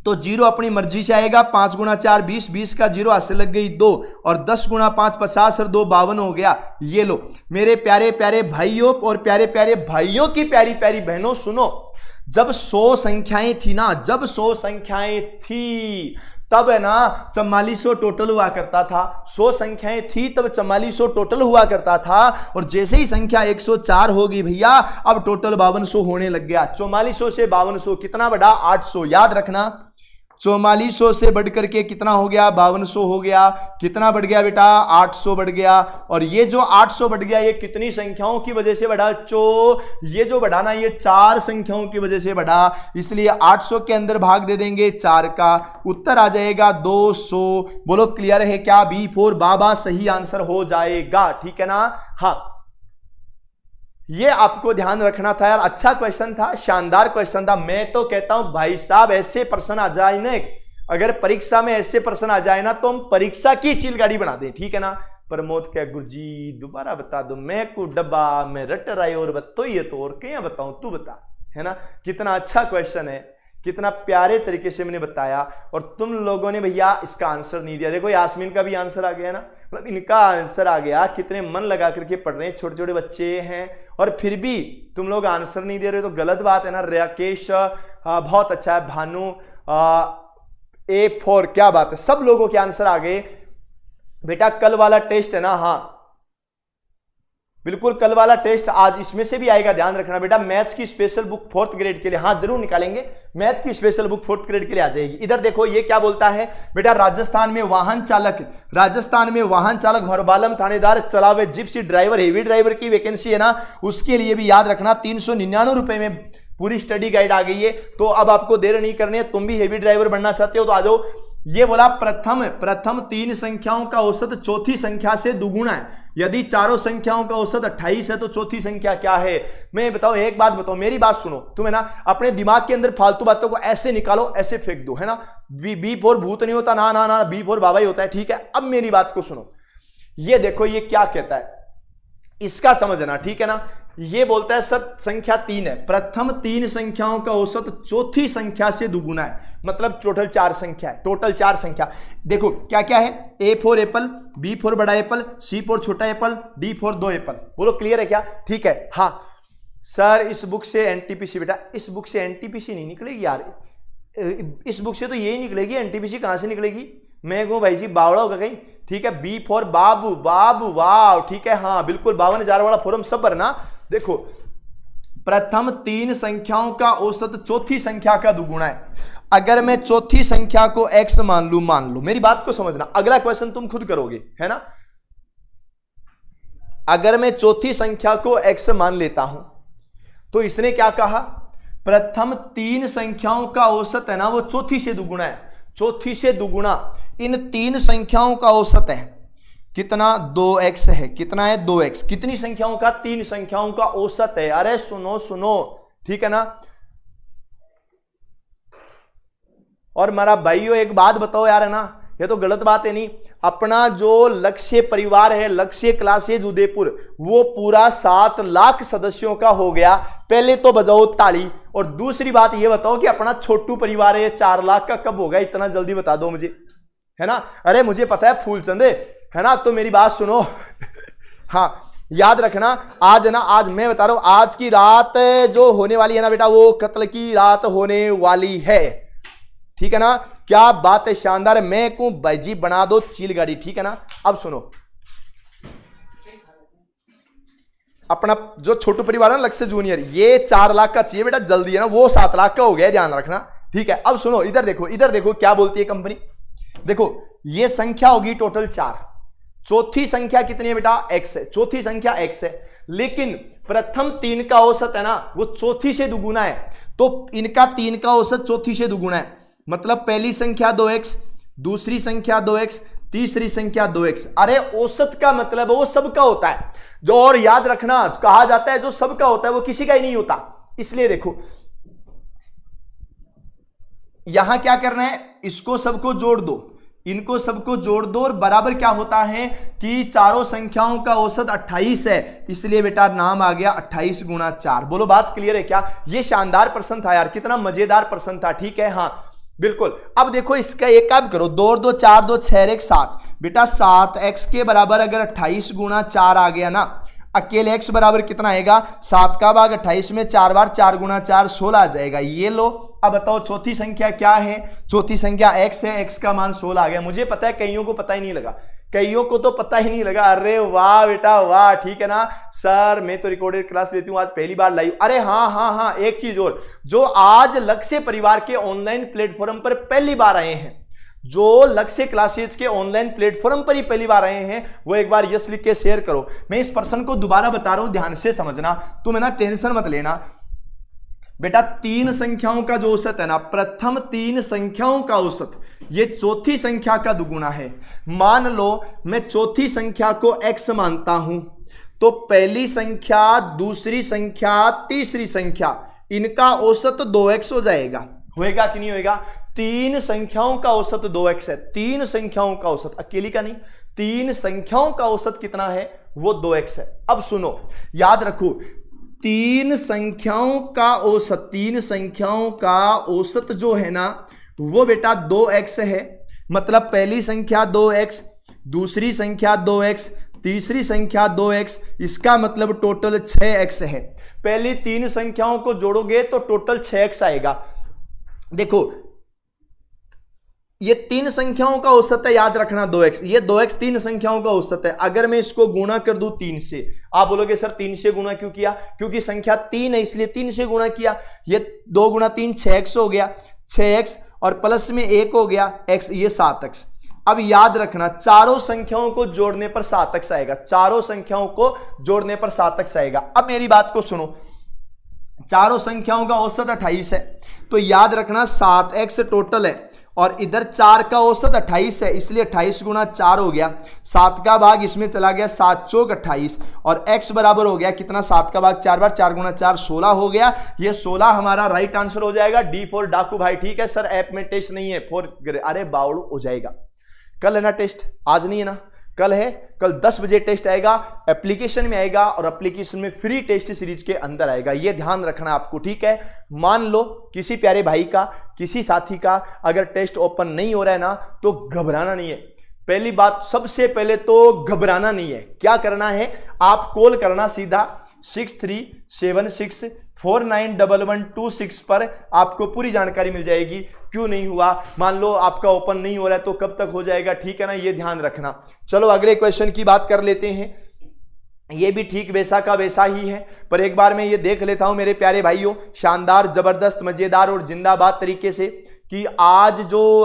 तो 0 अपनी मर्जी से आएगा, 5 गुणा 4 20, 20 का 0 हाथ से लग गई 2, और 10 गुणा 5 50 और 2 52 हो गया। ये लो मेरे प्यारे प्यारे भाइयों और प्यारे प्यारे भाइयों की प्यारी प्यारी बहनों, सुनो, जब 100 संख्याएं थी ना, जब 100 संख्याएं थी तब है ना 4400 टोटल हुआ करता था। 100 संख्याएं थी तब 4400 टोटल हुआ करता था, और जैसे ही संख्या 104 होगी भैया अब टोटल 5200 होने लग गया। 4400 से 5200 कितना बढ़ा? 800। याद रखना 4400 से बढ़ करके कितना हो गया? 5200 हो गया। कितना बढ़ गया बेटा? 800 बढ़ गया। और ये जो 800 बढ़ गया ये कितनी संख्याओं की वजह से बढ़ा? ये जो बढ़ा ना ये 4 संख्याओं की वजह से बढ़ा, इसलिए 800 के अंदर भाग दे देंगे 4 का, उत्तर आ जाएगा 200। बोलो क्लियर है क्या? B4 बाबा सही आंसर हो जाएगा, ठीक है ना। हाँ, ये आपको ध्यान रखना था यार। अच्छा क्वेश्चन था, शानदार क्वेश्चन था। मैं तो कहता हूं भाई साहब ऐसे प्रश्न आ जाए ना, अगर परीक्षा में ऐसे प्रश्न आ जाए ना तो हम परीक्षा की चिलगाड़ी बना दें, ठीक है ना। प्रमोद क्या गुरुजी दोबारा बता दो, मैं को डब्बा में रट रहा और बतो ये तो और क्या बताऊं, तू बता, है ना। कितना अच्छा क्वेश्चन है, कितना प्यारे तरीके से मैंने बताया, और तुम लोगों ने भैया इसका आंसर नहीं दिया। देखो यास्मीन का भी आंसर आ गया ना, मतलब इनका आंसर आ गया। कितने मन लगा करके पढ़ रहे हैं, छोटे छोटे बच्चे हैं और फिर भी तुम लोग आंसर नहीं दे रहे, तो गलत बात है ना। राकेश बहुत अच्छा है, भानु A4 क्या बात है, सब लोगों के आंसर आ गए। बेटा कल वाला टेस्ट है ना, हाँ बिल्कुल कल वाला टेस्ट आज इसमें से भी आएगा, ध्यान रखना बेटा। मैथ्स की स्पेशल बुक 4th ग्रेड के लिए, हाँ जरूर निकालेंगे, मैथ की स्पेशल बुक 4th ग्रेड के लिए आ जाएगी। इधर देखो ये क्या बोलता है बेटा, राजस्थान में वाहन चालक भरबालम थानेदार चलावे जिप्सी ड्राइवर हेवी ड्राइवर की वैकेंसी है ना, उसके लिए भी याद रखना 399 रुपए में पूरी स्टडी गाइड आ गई है। तो अब आपको देर नहीं करनी है, तुम भी हेवी ड्राइवर बनना चाहते हो तो आ जाओ। ये बोला प्रथम 3 संख्याओं का औसत चौथी संख्या से दुगुना है। यदि चारों संख्याओं का औसत 28 है तो चौथी संख्या क्या है? मैं बताऊं, एक बात बताओ, मेरी बात सुनो, तुम है ना अपने दिमाग के अंदर फालतू बातों को ऐसे निकालो, ऐसे फेंक दो, है ना। B4 भूत नहीं होता ना, ना ना B4 बाबा ही होता है, ठीक है। अब मेरी बात को सुनो, ये देखो ये क्या कहता है, इसका समझना, ठीक है ना। ये बोलता है सर संख्या 3 है, प्रथम 3 संख्याओं का औसत चौथी संख्या से दुगुना है, मतलब टोटल 4 संख्या है, टोटल 4 संख्या। देखो क्या क्या है, A4 एप्पल, B4 बड़ा एप्पल, C4 छोटा एप्पल, D4 2 एप्पल। बोलो क्लियर है क्या? ठीक है। हाँ सर इस बुक से एनटीपीसी, बेटा इस बुक से एनटीपीसी नहीं निकलेगी यार, इस बुक से तो यही निकलेगी, एनटीपीसी कहां से निकलेगी? मैं कहूं भाई जी बावड़ा होगा कहीं, ठीक है। B4 बाबू बाबू वाह, ठीक है, हाँ बिल्कुल 52,000 वाला फॉर्म सब भरना। देखो प्रथम 3 संख्याओं का औसत चौथी संख्या का दुगुना है। अगर मैं चौथी संख्या को x मान लू, मेरी बात को समझना, अगला क्वेश्चन तुम खुद करोगे, है ना। अगर मैं चौथी संख्या को x मान लेता हूं तो इसने क्या कहा, प्रथम 3 संख्याओं का औसत है ना वो चौथी से दुगुना है, चौथी से दुगुना। इन 3 संख्याओं का औसत है कितना? 2x है। कितना है? 2x। कितनी संख्याओं का? 3 संख्याओं का औसत है। अरे सुनो सुनो, ठीक है ना। और मेरा भाइयों एक बात बताओ यार, है ना, ये तो गलत बात है नहीं। अपना जो लक्ष्य परिवार है, लक्ष्य क्लासेज उदयपुर, वो पूरा 7 लाख सदस्यों का हो गया। पहले तो बजाओ ताली। और दूसरी बात ये बताओ कि अपना छोटू परिवार है 4 लाख का कब होगा? इतना जल्दी बता दो मुझे, है ना। अरे मुझे पता है फूलचंद है ना, तो मेरी बात सुनो हाँ याद रखना, आज है ना, आज मैं बता रहा हूं, आज की रात जो होने वाली है ना बेटा, वो कत्ल की रात होने वाली है, ठीक है ना। क्या बात है, शानदार है। मैं को भाई जी बना दो चील गाड़ी, ठीक है ना। अब सुनो, अपना जो छोटू परिवार है ना लक्ष्य जूनियर, ये 4 लाख का चाहिए बेटा, जल्दी है ना, वो 7 लाख का हो गया, ध्यान रखना, ठीक है। अब सुनो, इधर देखो, इधर देखो क्या बोलती है कंपनी। देखो ये संख्या होगी टोटल 4, चौथी संख्या कितनी है बेटा? x है, चौथी संख्या x है, लेकिन प्रथम 3 का औसत है ना वो चौथी से दुगुना है, तो इनका 3 का औसत चौथी से दुगुना है, मतलब पहली संख्या 2x, दूसरी संख्या 2x, तीसरी संख्या 2x। अरे औसत का मतलब वो सबका होता है, जो, और याद रखना कहा जाता है जो सबका होता है वो किसी का ही नहीं होता। इसलिए देखो यहां क्या करना है, इसको सबको जोड़ दो, इनको सबको जोड़ दो और बराबर क्या होता है कि चारों संख्याओं का औसत 28 है, इसलिए बेटा नाम आ गया 28 गुणा 4। बोलो बात क्लियर है क्या? ये शानदार प्रश्न था यार, कितना मजेदार प्रश्न था। ठीक है, हाँ बिल्कुल। अब देखो इसका एक काम करो, 2 और 2 4, 2 6 1 7। बेटा 7x के बराबर अगर 28 गुणा 4 आ गया ना, अकेले x बराबर कितना आएगा? 7 का भाग 28 में 4 बार 4 गुणा 4 16 आ जाएगा। ये लो। अब बताओ चौथी संख्या क्या है? चौथी संख्या x है, x का मान 16 आ गया। मुझे पता है कईयों को पता ही नहीं लगा, कईयों को तो पता ही नहीं लगा। अरे वाह बेटा वाह, ठीक है ना सर, मैं तो रिकॉर्डेड क्लास लेती हूँ, आज पहली बार लाइव। अरे हाँ हाँ हाँ, एक चीज और, जो आज लक्ष्य परिवार के ऑनलाइन प्लेटफॉर्म पर पहली बार आए हैं, जो लक्ष्य क्लासेज के ऑनलाइन प्लेटफॉर्म पर ही पहली बार आए हैं, वो एक बार यस लिख के शेयर करो। मैं इस प्रश्न को दोबारा बता रहा हूं, ध्यान से समझना, तुम है ना टेंशन मत लेना। बेटा 3 संख्याओं का जो औसत है ना, प्रथम 3 संख्याओं का औसत, ये चौथी संख्या का दुगुना है। मान लो मैं चौथी संख्या को x मानता हूं, तो पहली संख्या, दूसरी संख्या, तीसरी संख्या, इनका औसत 2x हो जाएगा। होएगा कि नहीं होएगा? 3 संख्याओं का औसत 2x है। 3 संख्याओं का औसत, अकेली का नहीं, 3 संख्याओं का औसत कितना है? वो 2x है। अब सुनो, याद रखो, 3 संख्याओं का औसत, 3 संख्याओं का औसत जो है ना, वो बेटा 2x है। मतलब पहली संख्या 2x, दूसरी संख्या 2x, तीसरी संख्या 2x, इसका मतलब टोटल 6x है। पहली 3 संख्याओं को जोड़ोगे तो टोटल 6x आएगा। देखो ये 3 संख्याओं का औसत है, याद रखना 2x, ये 2x 3 संख्याओं का औसत है। अगर मैं इसको गुणा कर दूं 3 से, आप बोलोगे सर 3 से गुणा क्यों किया? क्योंकि संख्या 3 है इसलिए 3 से गुणा किया। ये 2 गुणा 3 6x हो गया, 6x और प्लस में 1 हो गया x, ये 7x। अब याद रखना चारों संख्याओं को जोड़ने पर 7x आएगा, चारों संख्याओं को जोड़ने पर 7x आएगा। अब मेरी बात को सुनो, चारों संख्याओं का औसत 28 है, तो याद रखना 7x टोटल है और इधर 4 का औसत 28 है, इसलिए 28 गुणा 4 हो गया। 7 का भाग इसमें चला गया, 7 चौक 28 और x बराबर हो गया कितना? 7 का भाग 4 बार 4 गुणा 4 16 हो गया। ये 16 हमारा राइट आंसर हो जाएगा। डी फॉर डाकू भाई। ठीक है सर, ऐप में टेस्ट नहीं है फॉर, अरे बावड़ू हो जाएगा। कल है ना टेस्ट, आज नहीं है ना, कल है। कल 10 बजे टेस्ट आएगा, एप्लीकेशन में आएगा और एप्लीकेशन में फ्री टेस्ट सीरीज के अंदर आएगा, ये ध्यान रखना आपको। ठीक है, मान लो किसी प्यारे भाई का, किसी साथी का अगर टेस्ट ओपन नहीं हो रहा है ना, तो घबराना नहीं है। पहली बात, सबसे पहले तो घबराना नहीं है। क्या करना है? आप कॉल करना सीधा 6376491126 पर, आपको पूरी जानकारी मिल जाएगी क्यों नहीं हुआ। मान लो आपका ओपन नहीं हो रहा है तो कब तक हो जाएगा, ठीक है ना, ये ध्यान रखना। चलो अगले क्वेश्चन की बात कर लेते हैं। ये भी ठीक वैसा का वैसा ही है, पर एक बार मैं ये देख लेता हूं मेरे प्यारे भाइयों, शानदार, जबरदस्त, मजेदार और जिंदाबाद तरीके से, कि आज जो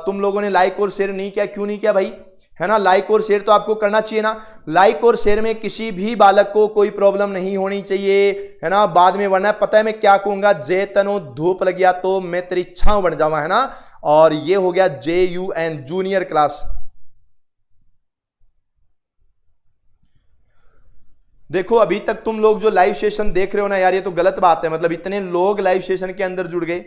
तुम लोगों ने लाइक और शेयर नहीं किया, क्यों नहीं किया भाई? है ना, लाइक और शेयर तो आपको करना चाहिए ना। लाइक और शेयर में किसी भी बालक को कोई प्रॉब्लम नहीं होनी चाहिए, है ना। बाद में वरना पता है मैं क्या कहूंगा, जे तनो धूप लग गया तो मैं तेरी छांव बन जाऊंगा, है ना। और ये हो गया JUN, जूनियर क्लास। देखो अभी तक तुम लोग जो लाइव सेशन देख रहे हो ना यार, ये तो गलत बात है। मतलब इतने लोग लाइव सेशन के अंदर जुड़ गए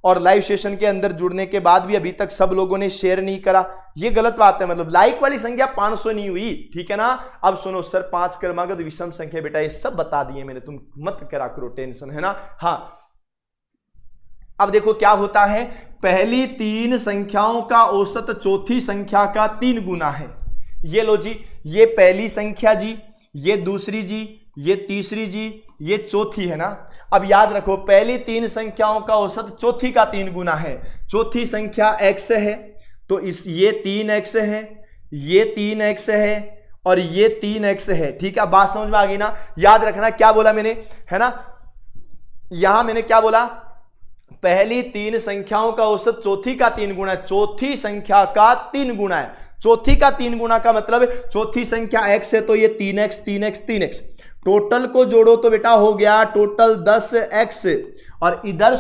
और लाइव सेशन के अंदर जुड़ने के बाद भी अभी तक सब लोगों ने शेयर नहीं करा, ये गलत बात है। मतलब लाइक वाली संख्या 500 नहीं हुई, ठीक है ना। अब सुनो सर, 5 क्रमागत विषम संख्या, बेटा ये सब बता दिए मैंने, तुम मत करा करो टेंशन, है ना। हाँ, अब देखो क्या होता है, पहली 3 संख्याओं का औसत चौथी संख्या का 3 गुना है। ये लो जी, ये पहली संख्या जी, ये दूसरी जी, ये तीसरी जी, ये चौथी, है ना। अब याद रखो पहली 3 संख्याओं का औसत चौथी का 3 गुना है। चौथी संख्या x है तो इस ये 3x है, ये 3x है और ये 3x है, ठीक है। बात समझ में आ गई ना। याद रखना क्या बोला मैंने, है ना, यहां मैंने क्या बोला, पहली 3 संख्याओं का औसत चौथी का 3 गुना है, चौथी संख्या का 3 गुना है। चौथी का 3 गुना का मतलब चौथी संख्या x है तो ये 3x 3x 3x, टोटल को जोड़ो तो बेटा हो गया टोटल 10x। और इधर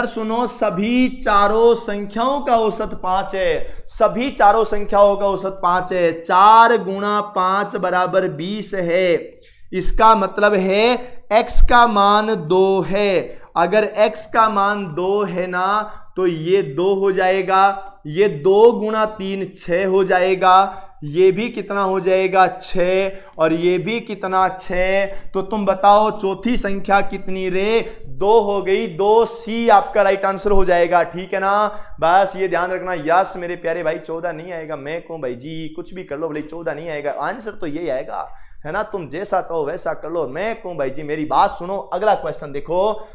सुनो, सभी चारों संख्याओं का औसत 5 है, सभी चारों संख्याओं का औसत 5 है। 4 गुणा 5 बराबर 20 है। इसका मतलब है x का मान 2 है। अगर x का मान 2 है ना, तो ये 2 हो जाएगा, ये 2 गुणा 3 6 हो जाएगा, ये भी कितना हो जाएगा 6, और ये भी कितना 6। तो तुम बताओ चौथी संख्या कितनी रे, 2 हो गई, 2C आपका राइट आंसर हो जाएगा, ठीक है ना। बस ये ध्यान रखना। यस मेरे प्यारे भाई 14 नहीं आएगा, मैं कहूं भाई जी कुछ भी कर लो भाई 14 नहीं आएगा, आंसर तो यही आएगा, है ना। तुम जैसा चाहो वैसा कर लो, मैं कहूं भाई जी मेरी बात सुनो। अगला क्वेश्चन देखो,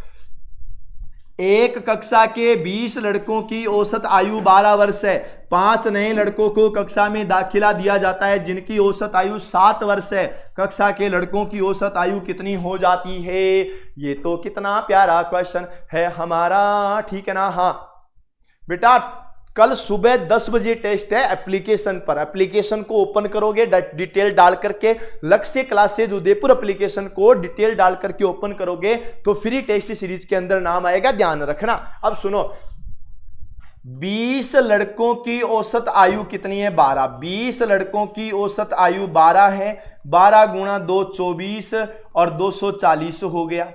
एक कक्षा के 20 लड़कों की औसत आयु 12 वर्ष है। 5 नए लड़कों को कक्षा में दाखिला दिया जाता है जिनकी औसत आयु 7 वर्ष है। कक्षा के लड़कों की औसत आयु कितनी हो जाती है? ये तो कितना प्यारा क्वेश्चन है हमारा, ठीक है ना। हाँ बेटा, कल सुबह 10 बजे टेस्ट है एप्लीकेशन पर। एप्लीकेशन को ओपन करोगे डिटेल डाल करके, लक्ष्य क्लासेज उदयपुर एप्लीकेशन को डिटेल डाल करके ओपन करोगे तो फ्री टेस्ट सीरीज के अंदर नाम आएगा, ध्यान रखना। अब सुनो, 20 लड़कों की औसत आयु कितनी है? 12। 20 लड़कों की औसत आयु 12 है। 12 गुणा 2 24 और 240 हो गया।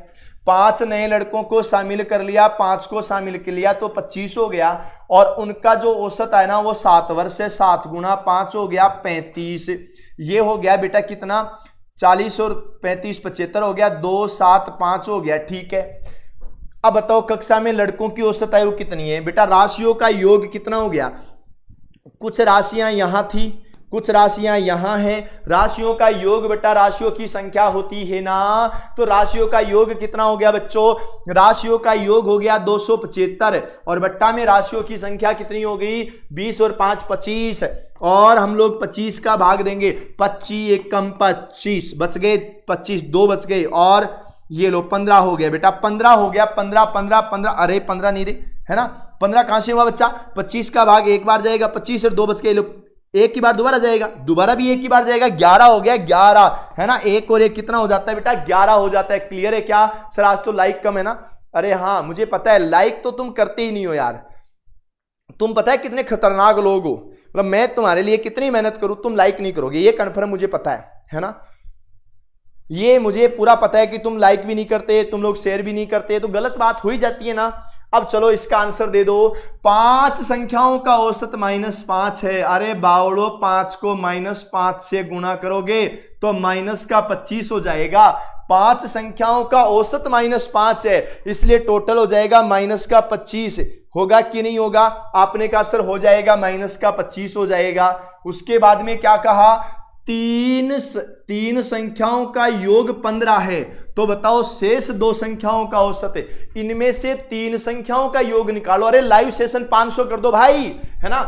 5 नए लड़कों को शामिल कर लिया, 5 को शामिल कर लिया तो 25 हो गया, और उनका जो औसत है ना वो 7 वर्ष है। 7 गुणा 5 हो गया 35। ये हो गया बेटा कितना, 40 और 35 75 हो गया, 2 7 5 हो गया, ठीक है। अब बताओ कक्षा में लड़कों की औसत आयु कितनी है? बेटा राशियों का योग कितना हो गया? कुछ राशियां यहां थी, कुछ राशियां यहां हैं। राशियों का योग बेटा राशियों की संख्या होती है ना, तो राशियों का योग कितना हो गया बच्चों? राशियों का योग हो गया 275, और बट्टा में राशियों की संख्या कितनी हो गई? 20 और 5 25, और हम लोग 25 का भाग देंगे। 25 एकम 25 बच गए, 25 2 बच गए, और ये लो 15 हो गया बेटा, 15 हो गया। 15 15 15, अरे 15 नहीं रे, है ना। 15 कहां से हुआ बच्चा? 25 का भाग एक बार जाएगा, 25 और 2 बच गए, लो एक की बार दोबारा जाएगा, दोबारा भी एक की बार जाएगा, 11 हो गया। 11 है ना, एक और एक कितना हो जाता है बेटा? 11 हो जाता है। क्लियर है क्या सर? आज तो लाइक कम है ना। अरे हाँ मुझे पता है, लाइक तो तुम करते ही नहीं हो यार। तुम पता है कितने खतरनाक लोग हो, मतलब मैं तुम्हारे लिए कितनी मेहनत करूं, तुम लाइक नहीं करोगे, ये कन्फर्म मुझे पता है ना। ये मुझे पूरा पता है कि तुम लाइक भी नहीं करते, तुम लोग शेयर भी नहीं करते, तो गलत बात हो ही जाती है ना। अब चलो इसका आंसर दे दो। 5 संख्याओं का औसत -5 है। अरे बावड़ो, 5 को -5 से गुणा करोगे तो माइनस का 25 हो जाएगा। 5 संख्याओं का औसत -5 है, इसलिए टोटल हो जाएगा माइनस का 25। होगा कि नहीं होगा? आपने कहा सर हो जाएगा, माइनस का 25 हो जाएगा। उसके बाद में क्या कहा? 3 संख्याओं का योग 15 है, तो बताओ शेष 2 संख्याओं का औसत है। इनमें से 3 संख्याओं का योग निकालो। अरे लाइव सेशन 500 कर दो भाई, है ना।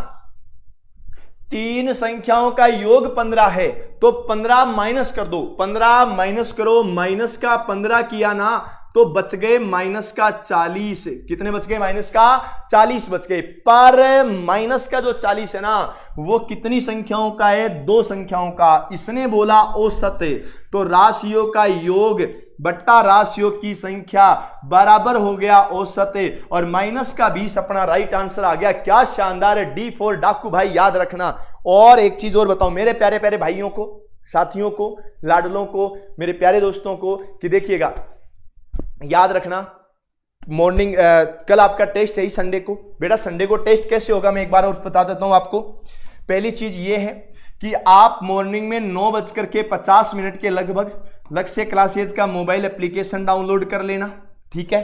3 संख्याओं का योग 15 है, तो 15 माइनस कर दो। 15 माइनस करो, माइनस का 15 किया ना तो बच गए माइनस का 40। कितने बच गए? माइनस का 40 बच गए। पर माइनस का जो 40 है ना वो कितनी संख्याओं का है? 2 संख्याओं का। इसने बोला औसत, तो राशियों का योग बट्टा राशियों की संख्या बराबर हो गया औसत, और माइनस का 20 अपना राइट आंसर आ गया। क्या शानदार है। D4 डाकू भाई, याद रखना। और एक चीज और बताओ मेरे प्यारे प्यारे भाइयों को, साथियों को, लाडलों को, मेरे प्यारे दोस्तों को, कि देखिएगा याद रखना मॉर्निंग कल आपका टेस्ट है ही संडे को। बेटा संडे को टेस्ट कैसे होगा मैं एक बार और बता देता हूं आपको। पहली चीज ये है कि आप मॉर्निंग में 9:50 के लगभग लक्ष्य क्लासेज का मोबाइल एप्लीकेशन डाउनलोड कर लेना, ठीक है।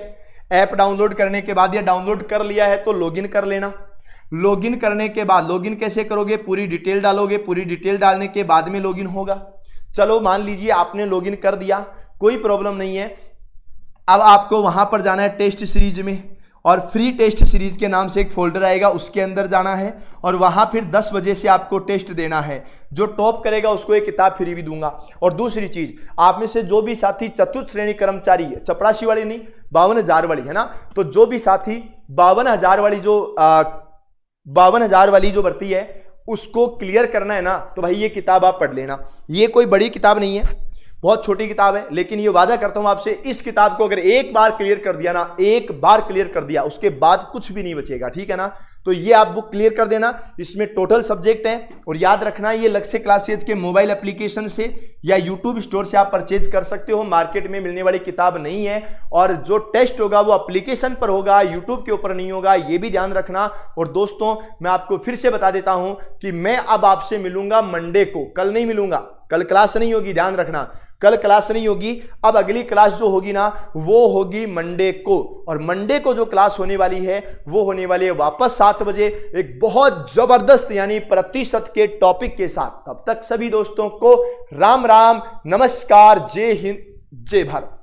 ऐप डाउनलोड करने के बाद, या डाउनलोड कर लिया है तो लॉगिन कर लेना। लॉगिन करने के बाद, लॉगिन कैसे करोगे? पूरी डिटेल डालोगे, पूरी डिटेल डालने के बाद में लॉगिन होगा। चलो मान लीजिए आपने लॉगिन कर दिया, कोई प्रॉब्लम नहीं है। अब आपको वहां पर जाना है टेस्ट सीरीज में, और फ्री टेस्ट सीरीज के नाम से एक फोल्डर आएगा, उसके अंदर जाना है, और वहां फिर 10 बजे से आपको टेस्ट देना है। जो टॉप करेगा उसको एक किताब फ्री भी दूंगा। और दूसरी चीज, आप में से जो भी साथी चतुर्थ श्रेणी कर्मचारी है, चपरासी वाली नहीं, 52,000 वाली है ना, तो जो भी साथी 52,000 वाली जो भर्ती है उसको क्लियर करना है ना, तो भाई ये किताब आप पढ़ लेना। ये कोई बड़ी किताब नहीं है, बहुत छोटी किताब है, लेकिन ये वादा करता हूं आपसे, इस किताब को अगर एक बार क्लियर कर दिया ना, एक बार क्लियर कर दिया, उसके बाद कुछ भी नहीं बचेगा, ठीक है ना। तो ये आप बुक क्लियर कर देना, इसमें टोटल सब्जेक्ट है। और याद रखना ये लक्ष्य क्लासेज के मोबाइल एप्लीकेशन से या यूट्यूब स्टोर से आप परचेज कर सकते हो, मार्केट में मिलने वाली किताब नहीं है। और जो टेस्ट होगा वो एप्लीकेशन पर होगा, यूट्यूब के ऊपर नहीं होगा, ये भी ध्यान रखना। और दोस्तों मैं आपको फिर से बता देता हूं कि मैं अब आपसे मिलूंगा मंडे को, कल नहीं मिलूंगा, कल क्लास नहीं होगी, ध्यान रखना कल क्लास नहीं होगी। अब अगली क्लास जो होगी ना वो होगी मंडे को, और मंडे को जो क्लास होने वाली है वो होने वाली है वापस 7 बजे एक बहुत जबरदस्त यानी प्रतिशत के टॉपिक के साथ। तब तक सभी दोस्तों को राम राम, नमस्कार, जय हिंद, जय भारत।